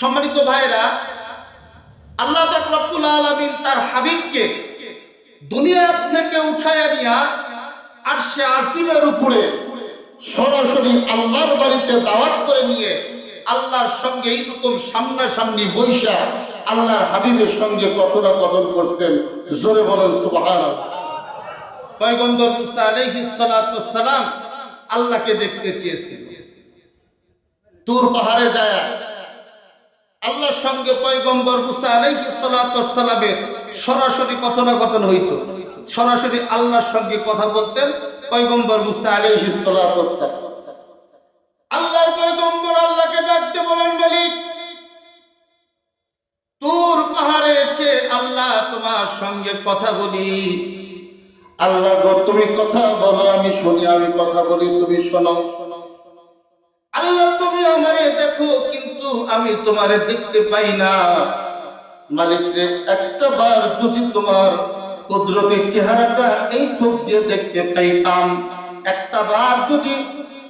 সম্মানিত ভাইরা, আল্লাহ পাক রব্বুল আলামিন তার হাবিবকে দুনিয়া থেকে উঠায়া নিয়া আরশে আজিমের উপরে সরাসরি আল্লাহর বাড়িতে দাওয়াত করে নিয়ে আল্লাহর সঙ্গে এইরকম সামনাসামনি বৈশা আল্লাহর হাবিবের সঙ্গে কথোপকথন করছেন। জোরে বলেন সুবহানাল্লাহ। পয়গম্বর মুসা আলাইহিস সালাতু ওয়াস সালাম আল্লাহকে দেখতে চেয়েছিল। তুর পাহাড়ে যায় আল্লাহর সঙ্গে পয়গম্বর মুসা আলাইহিস সালাতু ওয়াস সালামের সরাসরি কথোপকথন হইতো। সরাসরি আল্লাহর সঙ্গে কথা বলতেন পয়গম্বর মুসা আলাইহিস সালাতু ওয়াস সালাম। আল্লাহর পয়গম্বর আল্লাহকে ডাকতে বলেন, মালিক, তুর পাহাড়ে এসে আল্লাহ তোমার সঙ্গে কথা বলি। আল্লাহ গো, তুমি কথা বলো, আমি শুনি, আমি কথা বলি, তুমি শোনো। আল্লাহ, তুমি আমারে দেখো, কিন্তু আমি তোমারে দেখতে পাই না। মালিক রে, একটা বার যদি তোমার কুদরতের চেহারাটা এই চোখ দিয়ে দেখতে পাইতাম, একটা বার যদি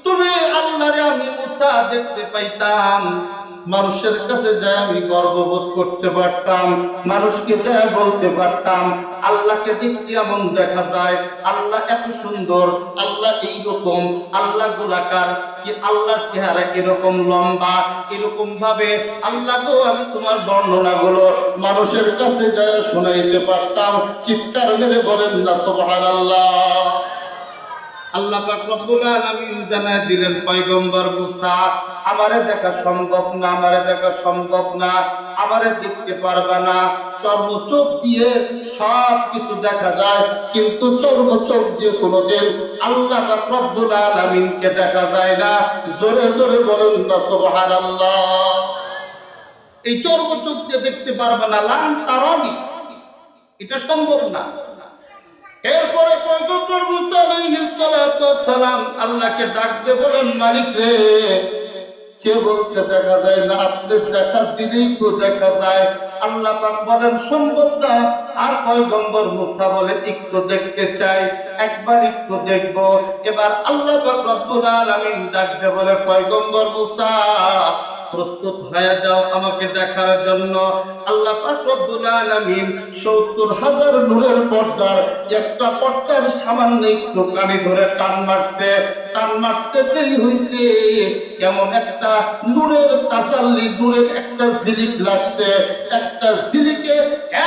তুমি আল্লাহরে আমি মুসা দেখতে পাইতাম, মানুষের কাছে যায় আমি গর্ববোধ করতে পারতাম, মানুষকে যায় বলতে পারতাম আল্লাহকে দেখতে এমন দেখা যায়, আল্লাহ এত সুন্দর, আল্লাহ এইরকম, আল্লাহ গোলাকার, কি আল্লাহর চেহারা এরকম লম্বা, এরকম ভাবে আল্লাহ গো, আমি তোমার বর্ণনাগুলো মানুষের কাছে যায় শোনাইতে পারতাম। চিৎকার মেরে বলেন না সুবহানাল্লাহ। আল্লাহ পাক রব্বুল আলামিন জানায় দিলেন, পয়গম্বর মুসা, আমারে দেখা সম্ভব না, আমারে দেখা সম্ভব না, আমারে দেখতে পারবা না। চর্ম চোখ দিয়ে সব কিছু দেখা যায়, কিন্তু চর্ম চোখ দিয়ে কোনোদিন আল্লাহ পাক রব্বুল আলামিনকে দেখা যায় না। জোরে জোরে বলেন না সুবহানাল্লাহ। এই চর্ম চোখ দিয়ে দেখতে পারবা না, লান তারানি, এটা সম্ভব না। এরপরে পয়গম্বর মুসা আলাইহিস সালাতু ওয়াস সালাম আল্লাহকে ডাকতে বলেন, মালিক রে, কে বলছে দেখা যায় না? আপনি দেখা দিলেই তো দেখা যায়। আল্লাহ পাক বলেন সম্ভব না। আর পয়গম্বর মুসা বলে একটু দেখতে চাই, একবার একটু দেখবো। এবার আল্লাহ পাক রব্বুল আলামিন ডাকতে বলে, পয়গম্বর মুসা, প্রস্তুত হয়ে যাও আমাকে দেখার জন্য। আল্লাহ পাক রব্বুল আলামিন ৭০,০০০ নূরের পর্দার একটা পর্দার সামান্য একটু কানি ধরে টান মারছে। টান মারতে দেরি হইছে, এমন একটা নূরের তাসাল্লি, নূরের একটা ঝিলিক লাগছে। একটা ঝিলিকে,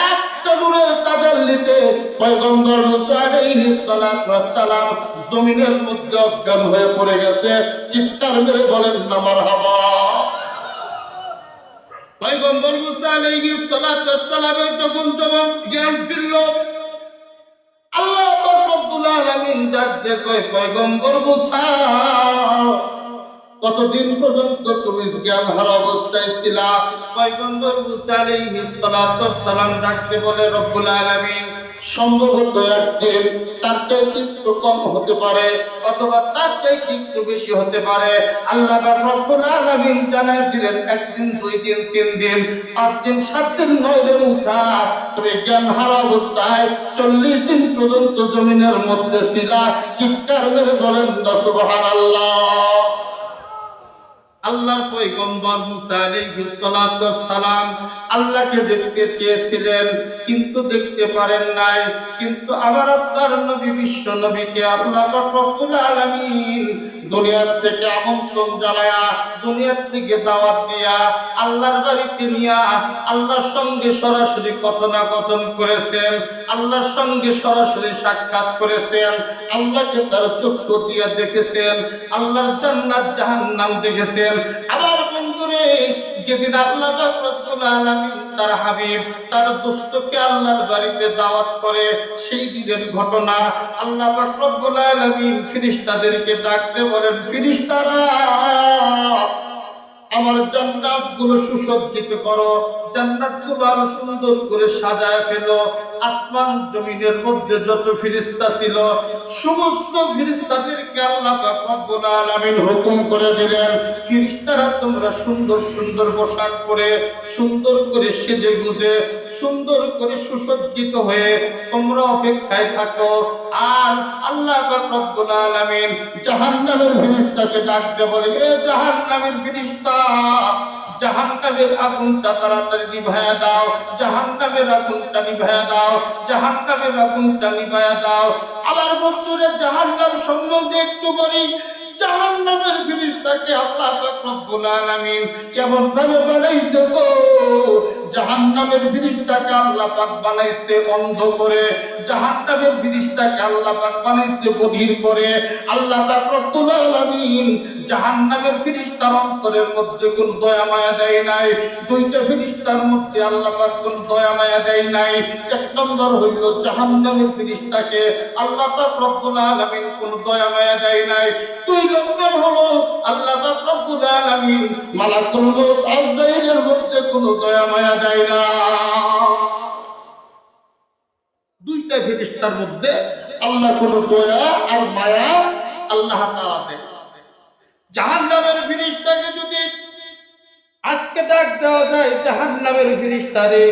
একটা নূরের তাজাল্লিতে পয়গম্বর মুসা আলাইহিস সালাতু ওয়াস সালাম জমিনের মধ্যে অজ্ঞান হয়ে পড়ে গেছে। চিৎকার মেরে বলেন না মারহাবা। পয়গম্বর মুসা আলাইহিস সালাতু ওয়াস সালামের যখন জ্ঞান ফিরল, আল্লাহ পাক রব্বুল আলামিন ডাক দিয়ে কয়, পয়গম্বর মুসা, কতদিন পর্যন্ত তুমি জ্ঞান হারা অবস্থায় ছিলা? পয়গম্বর মুসা আলাইহিস সালাতু ওয়াস সালাম ডাকতে বলে, রব্বুল আলামিন, সম্ভবত একদিন, তার চাইতে একটু কম হতে পারে, অথবা তার চাইতে একটু বেশি হতে পারে। আল্লাহ রব্বুল আলামিন জানায় দিলেন, একদিন, 2 দিন, 3 দিন, 5 দিন, 7 দিন নয় রে মুসা, তুমি জ্ঞান হারা অবস্থায় 40 দিন পর্যন্ত জমিনের মধ্যে ছিলা। চিৎকার মেরে বলেন না সুবহানাল্লাহ। আল্লাহর পয়গম্বর মুসা আলাইহিস সালাতু ওয়াস সালাম আল্লাহকে দেখতে চেয়েছিলেন, কিন্তু দেখতে পারেন নাই। কিন্তু আমার আপনার নবী, বিশ্ব নবীকে আল্লাহ পাক রব্বুল আলামিন দুনিয়ার থেকে আমন্ত্রণ জানায়া, দুনিয়ার থেকে দাওয়াত দিয়া, আল্লাহর বাড়িতে নিয়া আল্লাহর সঙ্গে সরাসরি কথোপকথন করেছেন, আল্লাহর সঙ্গে সরাসরি সাক্ষাৎ করেছেন, আল্লাহকে তার চক্ষু দিয়ে দেখেছেন, আল্লাহর জান্নাত জাহান্নাম দেখেছেন। আবার বন্ধুরে, যেদিন আল্লাহ পাক রব্বুল আলামিন তার হাবিব, তার দোস্তকে আল্লাহর বাড়িতে দাওয়াত করে, সেই দিনের ঘটনা। আল্লাহ পাক রব্বুল আলামিন ফেরেশতাদেরকে ডাকতে বলেন, ফেরেশতারা, আমার জান্নাতগুলো সুসজ্জিত করো, জান্নাতগুলো আরো সুন্দর করে সাজায় ফেলো। আসমান জমিনের মধ্যে যত ফেরেশতা ছিল, সমস্ত ফেরেশতাদেরকে আল্লাহ পাক রব্বুল আলামিন হুকুম করে দিলেন, ফেরেশতারা তোমরা সুন্দর সুন্দর পোশাক পরে, সুন্দর করে সেজে গুজে, সুন্দর করে সুসজ্জিত হয়ে তোমরা অপেক্ষায় থাকো। আর আল্লাহ পাক রব্বুল আলামিন জাহান্নামের ফেরেশতাকে ডাকতে বলে, এ জাহান্নামের ফেরেশতা, জাহান্নামের আগুনটা তাড়াতাড়ি নিভায়া দাও, জাহান্নামের আগুনটা নিভায়া দাও, জাহান্নামের আগুনটা নিভায়া দাও। আবার বন্ধুরা জাহান্নাম সম্বন্ধে একটু বলি। জাহান্নামের ফেরেশতাকে আল্লাহ পাক রব্বুল আলামিন কেমন ভাবে বানাইছে গো। জাহান্নামের ফেরেশতাকে আল্লাহ পাক বানাইছে অন্ধ করে, জাহান্নামের ফেরেশতাকে আল্লাহ পাক বানাইছে বধির করে। আল্লাহ পাক রব্বুল আলামিন জাহান্নামের ফেরেশতার অন্তরের মধ্যে কোন দয়া মায়া দেয় নাই। দুইটা ফেরেশতার মধ্যে আল্লাহ পাক কোন দয়া মায়া দেয় নাই। এক নম্বর হইল জাহান্নামের ফেরেশতাকে আল্লাহ পাক রব্বুল আলামিন কোন দয়া মায়া দেয় নাই। দুই নম্বর হলো আল্লাহ পাক রব্বুল আলামিন মালাকুল মউত আজরাইলের মধ্যে কোন দয়া মায়া দেয় না। দুইটা ফেরেশতার মধ্যে আল্লাহ কোন দয়া আর মায়া আল্লাহ তাআলা দেয়। জাহান্নামের ফেরেশতাকে যদি আজকে ডাক দেওয়া যায়, জাহান্নামের ফেরেশতারে,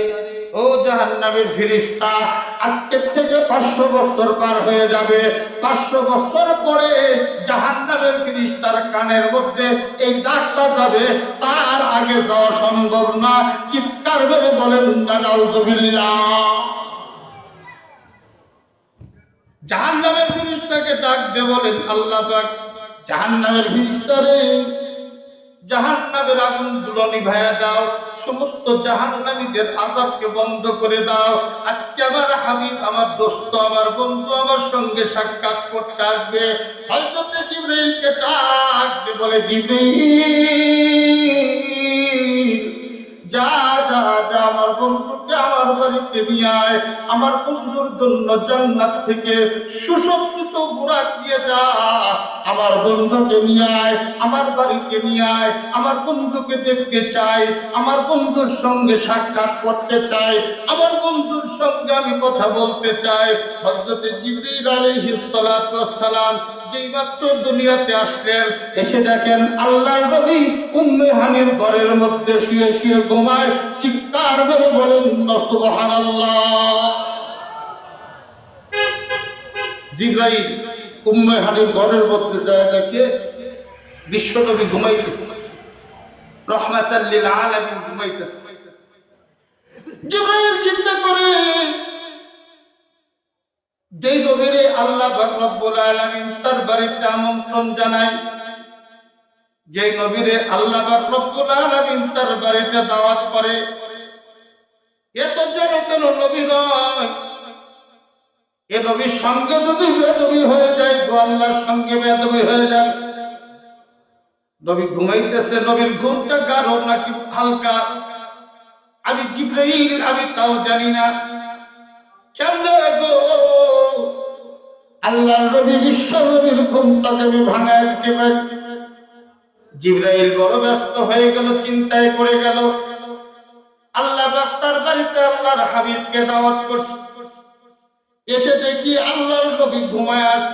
ও জাহান্নামের ফেরেশতা, আজকে থেকে 500 বছর পার হয়ে যাবে। 500 বছর পরে জাহান্নামের ফেরেশতার কানের মধ্যে এই ডাকটা যাবে, তার আগে যাওয়া সম্ভব না। চিৎকার করে বলেন না নাউজুবিল্লাহ। জাহান্নামের ফেরেশতাকে ডাক দিয়ে বলেন আল্লাহ পাক, জাহান্নামের ফেরেশতারে, জাহান্নামের আগুনগুলো নিভায়া দাও, সমস্ত জাহান্নামীদের আযাবকে বন্ধ করে দাও। আজকে আমার হাবিব, আমার দোস্ত, আমার বন্ধু আমার সঙ্গে সাক্ষাৎ করতে আসবে। হযরত জিবরাইলকে ডাক দিয়ে বলে, জিবরাইল যা যা যা, আমার বন্ধুকে আমার বাড়িতে নিয়ে আয়, আমার বন্ধুর জন্য জান্নাত থেকে সুসজ্জিত বুরাক দিয়ে যা। আমার বন্ধুকে নিয়ে আয়, আমার বাড়িতে নিয়ে আয়, আমার বন্ধুকে দেখতে চাই, আমার বন্ধুর সঙ্গে সাক্ষাৎ করতে চাই, আমার বন্ধুর সঙ্গে আমি কথা বলতে চাই। হযরত জিবরাইল আলাইহিস সালাতু ওয়াস সালাম যেই মাত্র দুনিয়াতে আসলেন, এসে দেখেন আল্লাহর নবী উম্মে হানির ঘরের মধ্যে শুয়ে শুয়ে ঘুমায়। চিৎকার করে বলেন না সুবহানাল্লাহ। জিবরাইল উম্মে হানির ঘরের মধ্যে যায়, দেখে বিশ্বনবী ঘুমাইতেছে, রাহমাতাল লিল আলামিন ঘুমাইতেছে। জিবরাইল চিন্তা করে, যেই নবীরে আল্লাহ পাক রব্বুল আলামিন তার বাড়িতে আমন্ত্রণ জানায়, যেই নবীরে আল্লাহ পাক রব্বুল আলামিন তার বাড়িতে দাওয়াত করে, এত জনতেন নবী নয়। এ নবীর সঙ্গে যদি বেদবি হয়ে যায়, গো আল্লাহর সঙ্গে বেদবি হয়ে যায়। নবী ঘুমাইতেছে, নবীর ঘুমটা গাঢ় নাকি হালকা আমি জিবরাইল আমি তাও জানি না। কেমনে গো আল্লাহর নবী বিশ্ব নবীর ঘুমটাকে আমি ভাঙায় দিতে পারি? জিবরাইল বড় ব্যস্ত হয়ে গেল, চিন্তায় পড়ে গেল। আল্লাহ পাক তার বাড়িতে আল্লাহর হাবিবকে দাওয়াত করছে। এসে দেখি আল্লাহর নবী ঘুমায় আছে।